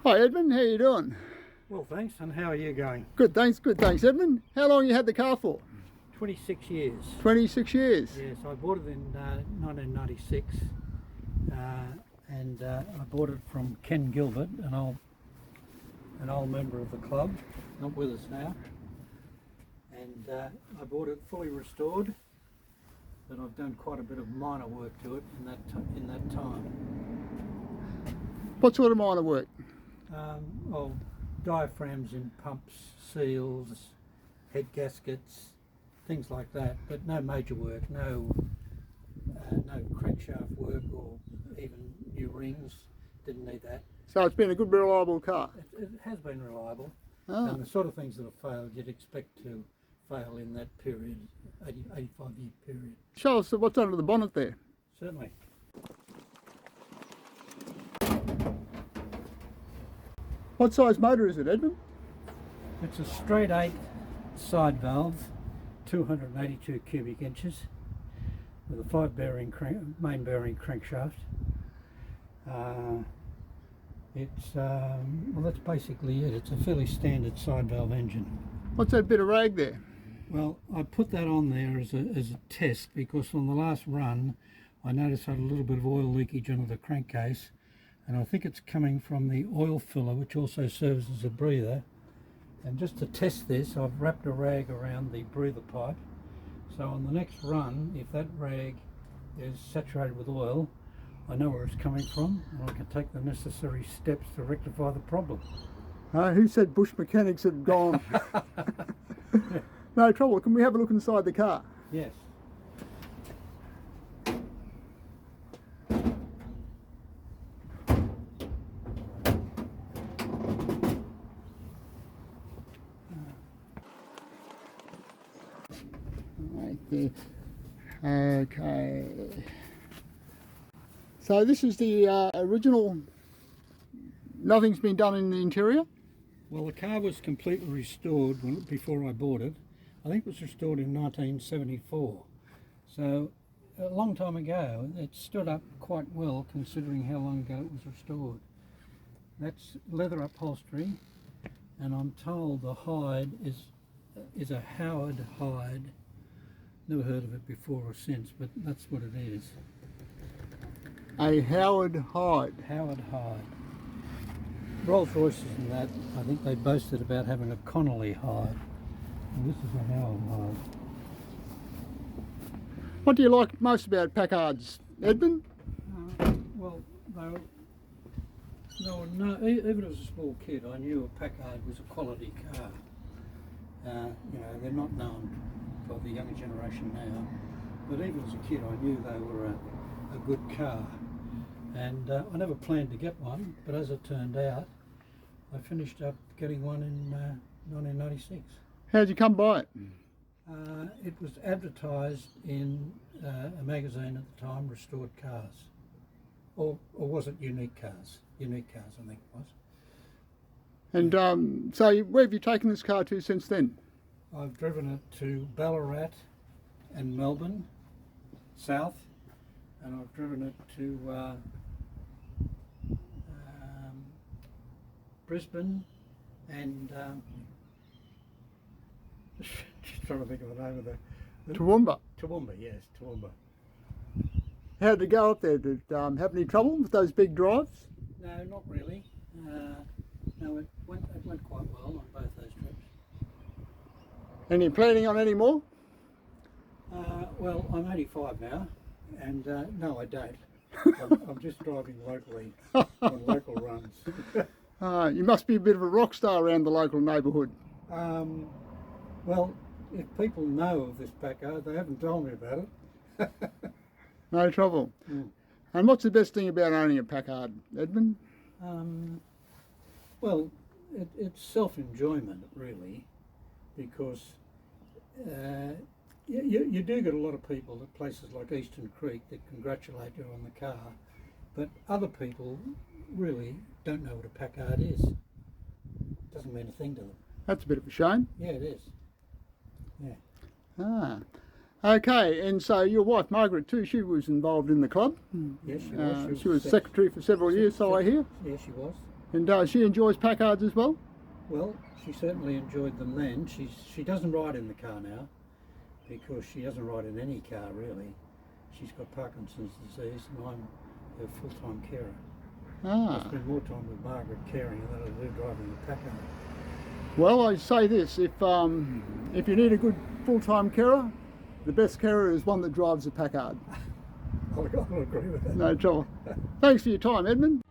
Hi Edmund, how you doing? Well, thanks, and how are you going? Good, thanks, Edmund. How long you had the car for? 26 years. 26 years? Yes, I bought it in 1996, and I bought it from Ken Gilbert, an old member of the club, not with us now. And I bought it fully restored, but I've done quite a bit of minor work to it in that time. What sort of minor work? Well, diaphragms in pumps, seals, head gaskets, things like that, but no major work, no crankshaft work or even new rings. Didn't need that. So it's been a good, reliable car? It has been reliable, Ah. and the sort of things that have failed you'd expect to fail in that period, 85-year period. Show us what's under the bonnet there. Certainly. What size motor is it, Edmund? It's a straight 8 side valve, 282 cubic inches, with a 5-bearing main bearing crankshaft. Well, that's basically it. It's a fairly standard side valve engine. What's that bit of rag there? Well, I put that on there as a test because on the last run I noticed I had a little bit of oil leakage under the crankcase, and I think it's coming from the oil filler, which also serves as a breather. And just to test this, I've wrapped a rag around the breather pipe, so on the next run, if that rag is saturated with oil, I know where it's coming from and I can take the necessary steps to rectify the problem. Who said bush mechanics had gone? No trouble. Can we have a look inside the car? Yes. Right there. Okay. So this is the original, nothing's been done in the interior? Well, the car was completely restored before I bought it. I think it was restored in 1974. So a long time ago. It stood up quite well considering how long ago it was restored. That's leather upholstery, and I'm told the hide is a Howard hide. Never heard of it before or since, but that's what it is. A Howard hide. Howard hide. Rolls Royces and that, I think they boasted about having a Connolly hide. And this is a Howard hide. What do you like most about Packards, Edmund? Well, even as a small kid, I knew a Packard was a quality car. You know, they're not known by the younger generation now, but even as a kid, I knew they were a good car. And I never planned to get one, but as it turned out, I finished up getting one in 1996. How'd you come by it? It was advertised in a magazine at the time, Restored Cars. Or was it Unique Cars? Unique Cars, I think it was. And so where have you taken this car to since then? I've driven it to Ballarat and Melbourne, south, and I've driven it to Brisbane and just trying to think of the name of the Toowoomba. Toowoomba, yes, Toowoomba. How did it go up there? Did have any trouble with those big drives? No, not really. No, it went quite well on both those trips. And you planning on any more? Well, I'm 85 now, and no, I don't. I'm just driving locally on local runs. You must be a bit of a rock star around the local neighbourhood. Well, if people know of this Packard, they haven't told me about it. No trouble. Mm. And what's the best thing about owning a Packard, Edmund? Well, it's self-enjoyment, really, because you do get a lot of people at places like Eastern Creek that congratulate you on the car, but other people really don't know what a Packard is. It doesn't mean a thing to them. That's a bit of a shame. Yeah, it is. Yeah. Okay, and so your wife Margaret too, she was involved in the club. Yes, she was. She was secretary for several years, so I hear. Yeah, she was. And she enjoys Packards as well? Well, she certainly enjoyed them then. She doesn't ride in the car now because she doesn't ride in any car really. She's got Parkinson's disease and I'm her full-time carer. I spend more time with Margaret caring than I do driving the Packard. Well, I say this, if you need a good full-time carer, the best carer is one that drives a Packard. I'll agree with that. No trouble. Thanks for your time, Edmund.